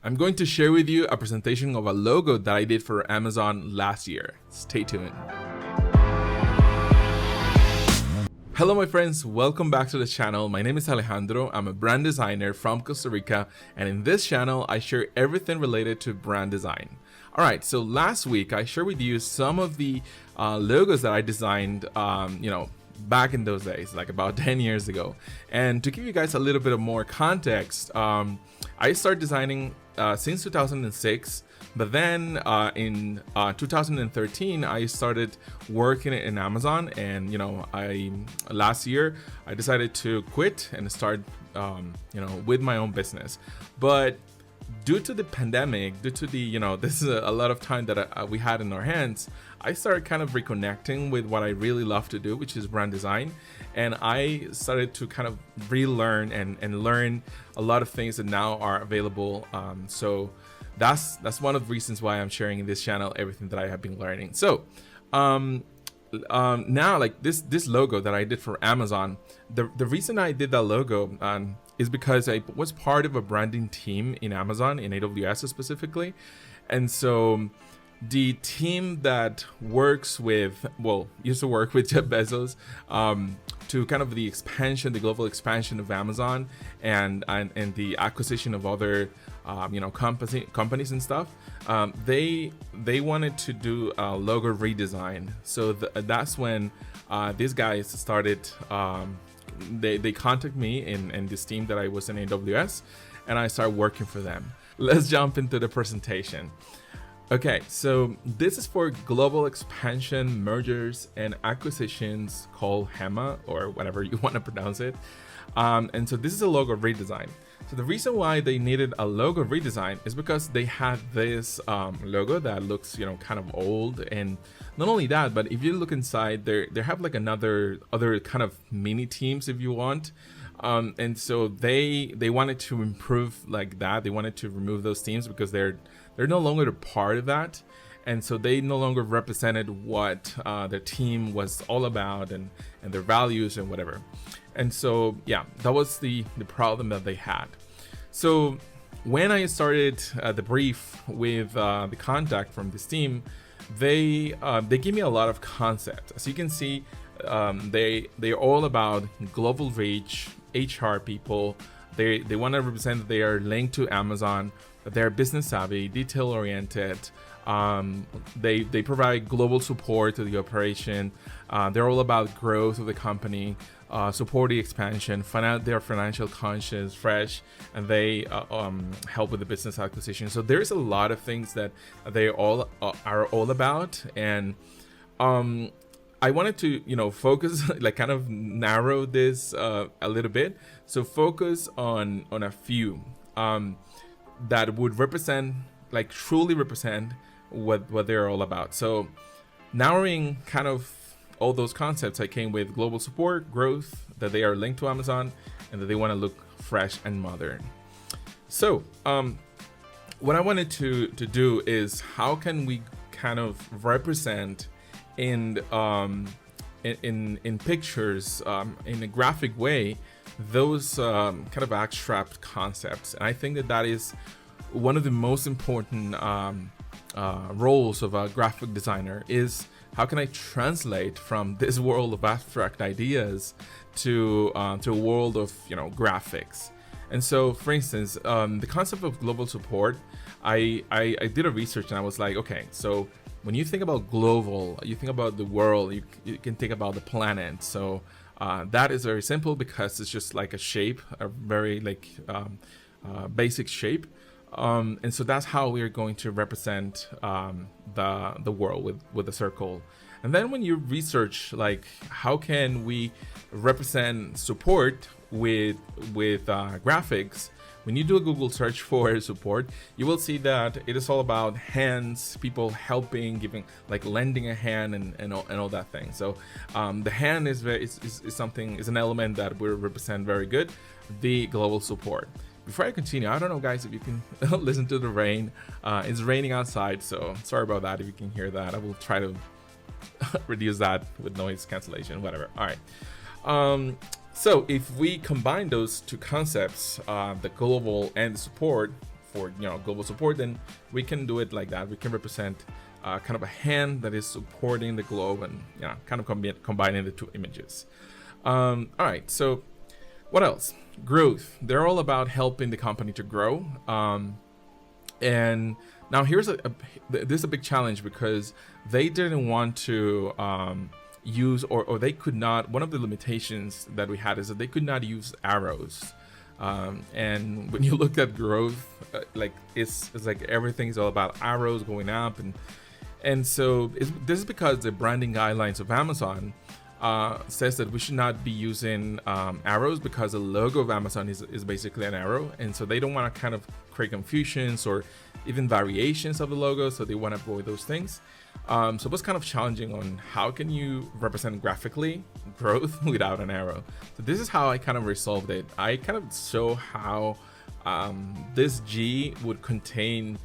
I'm going to share with you a presentation of a logo that I did for Amazon last year. Stay tuned. Hello my friends, welcome back to the channel. My name is Alejandro. I'm a brand designer from Costa Rica, and in this channel I share everything related to brand design. Alright, so last week I shared with you some of the logos that I designed, back in those days, like about 10 years ago. And to give you guys a little bit of more context, I started designing since 2006, but then in 2013 I started working in Amazon, and last year I decided to quit and start with my own business. But due to the pandemic, due to the this is a lot of time that we had in our hands, I started kind of reconnecting with what I really love to do, which is brand design. And I started to kind of relearn and learn a lot of things that now are available. So that's one of the reasons why I'm sharing in this channel everything that I have been learning. So now, like this logo that I did for Amazon, the reason I did that logo is because I was part of a branding team in Amazon, in AWS specifically. And so the team that works with, used to work with Jeff Bezos to kind of the global expansion of Amazon and the acquisition of other companies and stuff, they wanted to do a logo redesign. So that's when these guys started. They contacted me in this team that I was in AWS, and I started working for them. Let's jump into the presentation. Okay, so this is for global expansion, mergers, and acquisitions, called GEMA, or whatever you want to pronounce it. And so this is a logo redesign. So the reason why they needed a logo redesign is because they had this logo that looks, kind of old. And not only that, but if you look inside, they have like other kind of mini teams, if you want. And so they wanted to improve like that. They wanted to remove those teams because they're no longer a part of that. And so they no longer represented what their team was all about and their values and whatever. And so, yeah, that was the problem that they had. So when I started the brief with the contact from this team, they give me a lot of concepts. As you can see, they're all about global reach, HR people. They want to represent that they are linked to Amazon, that they're business savvy, detail oriented. They provide global support to the operation. They're all about growth of the company, support the expansion, they're financial conscious, fresh, and they help with the business acquisition. So there's a lot of things that they all are all about. And I wanted to focus, like kind of narrow this a little bit. So focus on a few that would represent, like truly represent what they're all about. So narrowing kind of all those concepts, I came with global support, growth, that they are linked to Amazon, and that they want to look fresh and modern. So what I wanted to do is, how can we kind of represent in pictures, in a graphic way, those kind of abstract concepts. And I think that is one of the most important roles of a graphic designer, is how can I translate from this world of abstract ideas to a world of graphics. And so, for instance, the concept of global support, I did a research, and I was like, okay, so when you think about global, you think about the world, you can think about the planet. So that is very simple, because it's just like a shape, a very basic shape. And so that's how we're going to represent the world with a circle. And then when you research, like, how can we represent support with graphics, when you do a Google search for support, you will see that it is all about hands, people helping, giving, like lending a hand and all that thing. So the hand is an element that will represent very good the global support. Before I continue, I don't know, guys, if you can listen to the rain. It's raining outside, so sorry about that if you can hear that. I will try to reduce that with noise cancellation, whatever. All right. So if we combine those two concepts, the global and the support, for global support, then we can do it like that. We can represent kind of a hand that is supporting the globe, and kind of combining the two images. All right, so what else? Growth. They're all about helping the company to grow. And now here's this is a big challenge, because they didn't want to use, or they could not. One of the limitations that we had is that they could not use arrows. And when you look at growth, like it's like everything's all about arrows going up, and so this is because the branding guidelines of Amazon says that we should not be using arrows, because the logo of Amazon is basically an arrow, and so they don't want to kind of create confusions or even variations of the logo, so they want to avoid those things. So it was kind of challenging on how can you represent graphically growth without an arrow. So this is how I kind of resolved it. I kind of show how this G would contain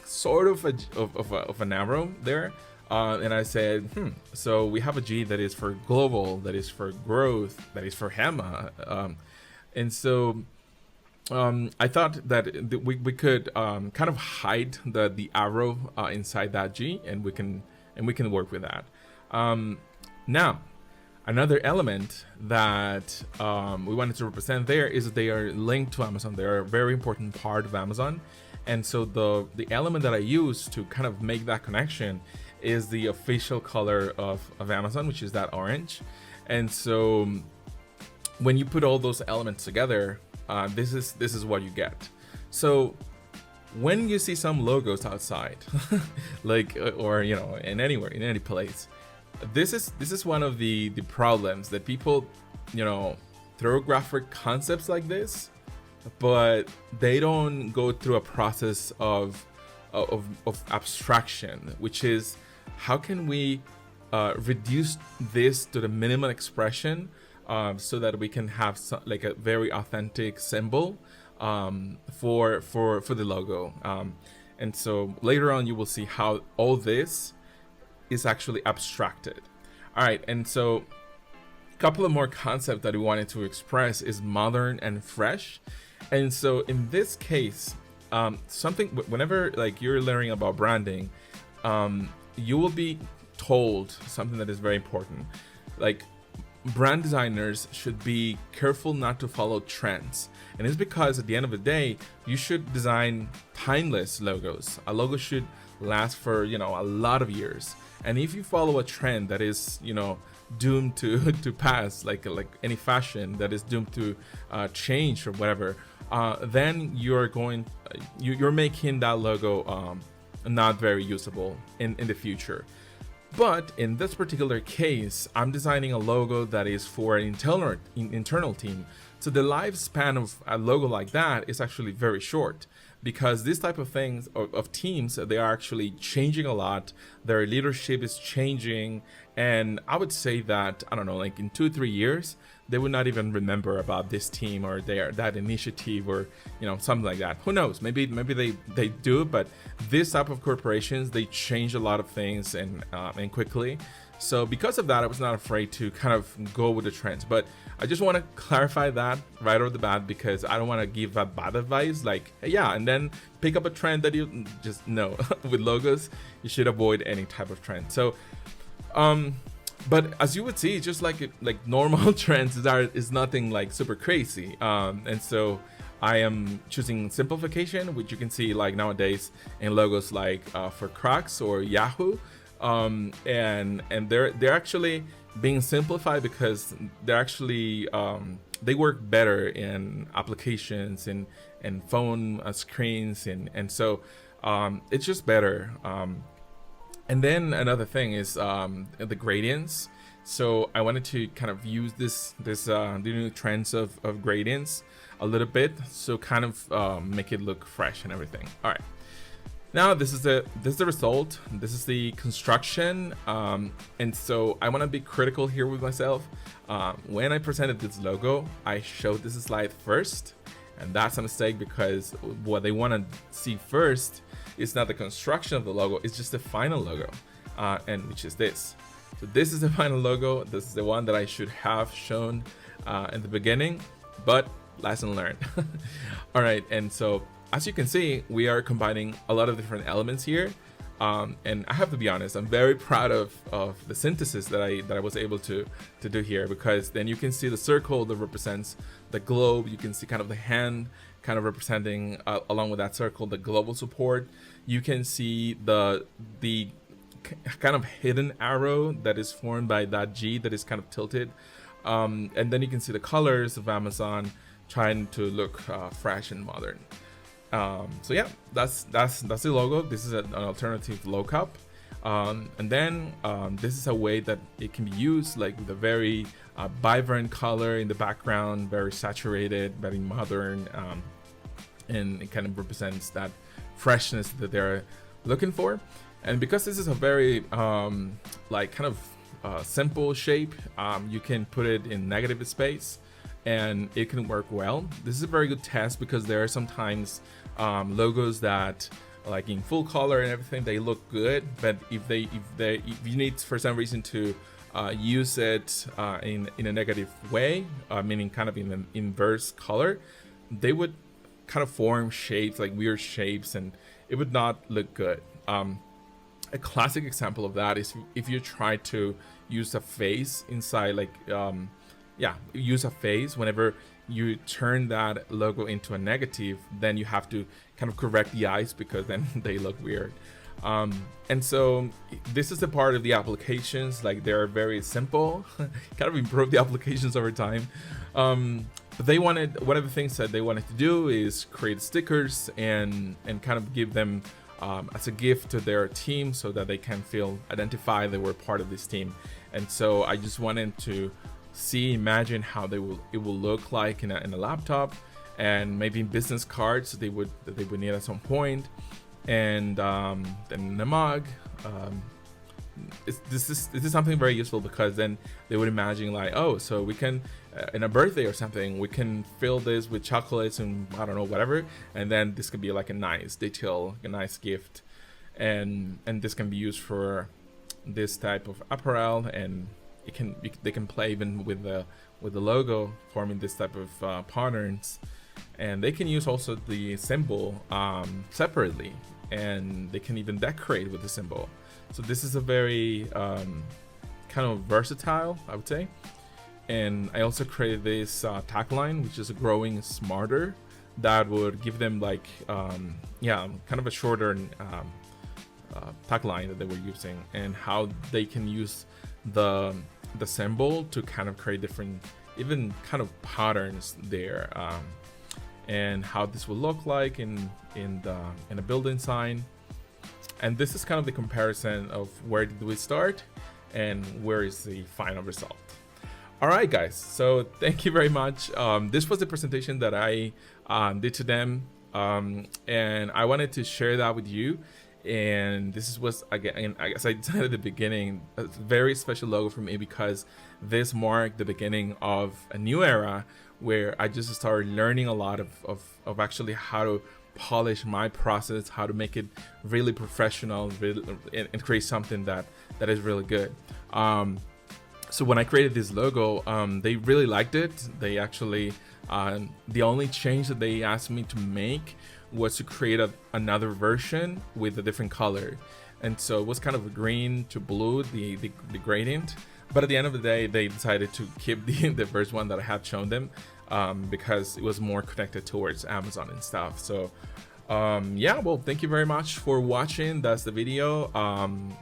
sort of an arrow there. And I said, so we have a G that is for global, that is for growth, that is for GEMA. And so I thought that we could kind of hide the arrow inside that G, and we can work with that. Now, another element that we wanted to represent there is that they are linked to Amazon. They are a very important part of Amazon. And so the element that I use to kind of make that connection is the official color of Amazon, which is that orange. And so when you put all those elements together, this is what you get. So when you see some logos outside, like or in anywhere, in any place, this is one of the problems that people throw graphic concepts like this, but they don't go through a process of abstraction, which is how can we reduce this to the minimum expression, so that we can have like a very authentic symbol for the logo. And so later on you will see how all this is actually abstracted. All right, and so a couple of more concepts that we wanted to express is modern and fresh. And so in this case, something, whenever like you're learning about branding, you will be told something that is very important. Like, brand designers should be careful not to follow trends. And it's because at the end of the day, you should design timeless logos. A logo should last for, a lot of years. And if you follow a trend that is, doomed to pass, like any fashion that is doomed to change or whatever, then you're making that logo not very usable in the future. But in this particular case, I'm designing a logo that is for an internal team. So the lifespan of a logo like that is actually very short, because this type of things of teams, they are actually changing a lot. Their leadership is changing, and I would say that, I don't know, like in 2-3 years, they would not even remember about this team or that initiative, or something like that. Who knows? Maybe they do, but this type of corporations, they change a lot of things and quickly. So because of that, I was not afraid to kind of go with the trends. But I just want to clarify that right off the bat, because I don't want to give that bad advice, like, hey, yeah, and then pick up a trend that you just know. With logos, you should avoid any type of trend. So but as you would see, just like normal trends is nothing like super crazy. And so I am choosing simplification, which you can see like nowadays in logos like for Crocs or Yahoo. And they're actually being simplified because they're actually they work better in applications and phone screens, and so it's just better. And then another thing is the gradients. So I wanted to kind of use the new trends of gradients a little bit, so kind of make it look fresh and everything. All right. Now this is the result. This is the construction, and so I want to be critical here with myself. When I presented this logo, I showed this slide first, and that's a mistake, because what they want to see first is not the construction of the logo; it's just the final logo, and which is this. So this is the final logo. This is the one that I should have shown in the beginning, but lesson learned. All right, and so as you can see, we are combining a lot of different elements here. And I have to be honest, I'm very proud of the synthesis that I was able to do here, because then you can see the circle that represents the globe. You can see kind of the hand kind of representing along with that circle the global support. You can see the kind of hidden arrow that is formed by that G that is kind of tilted, and then you can see the colors of Amazon trying to look fresh and modern. So yeah, that's the logo. This is an alternative lookup, and then this is a way that it can be used, like with a very vibrant color in the background, very saturated, very modern, and it kind of represents that freshness that they're looking for. And because this is a very like kind of simple shape, you can put it in negative space and it can work well. This is a very good test because there are sometimes logos that, like in full color and everything, they look good, but if you need for some reason to use it in a negative way, meaning kind of in an inverse color, they would kind of form shapes, like weird shapes, and it would not look good. A classic example of that is if you try to use a face inside, like use a face. Whenever you turn that logo into a negative, then you have to kind of correct the eyes because then they look weird. And so this is the part of the applications, like they're very simple, kind of improve the applications over time. But they wanted, one of the things that they wanted to do is create stickers and kind of give them as a gift to their team so that they can feel identified they were part of this team. And so I just wanted to imagine how it will look like in a laptop, and maybe in business cards they would need at some point, and then in a mug. This is something very useful because then they would imagine like, oh, so we can in a birthday or something, we can fill this with chocolates and I don't know, whatever, and then this could be like a nice detail, a nice gift, and this can be used for this type of apparel, and they can play even with the logo, forming this type of patterns, and they can use also the symbol separately, and they can even decorate with the symbol. So this is a very kind of versatile, I would say. And I also created this tagline, which is growing smarter, that would give them like kind of a shorter tagline that they were using, and how they can use the symbol to kind of create different even kind of patterns there, and how this will look like in a building sign. And this is kind of the comparison of where did we start and where is the final result. All right, guys, so thank you very much. This was the presentation that I did to them, and I wanted to share that with you. And this was, again, as I said at the beginning, a very special logo for me because this marked the beginning of a new era where I just started learning a lot of actually how to polish my process, how to make it really professional, and create something that is really good. So when I created this logo, they really liked it. They actually, the only change that they asked me to make was to create another version with a different color. And so it was kind of a green to blue, the gradient. But at the end of the day, they decided to keep the first one that I had shown them, because it was more connected towards Amazon and stuff. So yeah, well, thank you very much for watching. That's the video.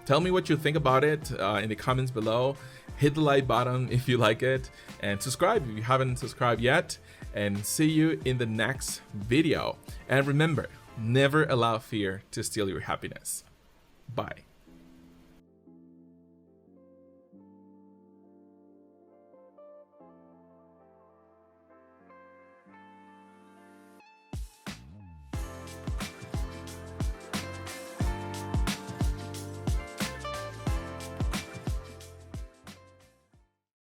Tell me what you think about it in the comments below. Hit the like button if you like it, and subscribe if you haven't subscribed yet, and see you in the next video. And remember, never allow fear to steal your happiness. Bye.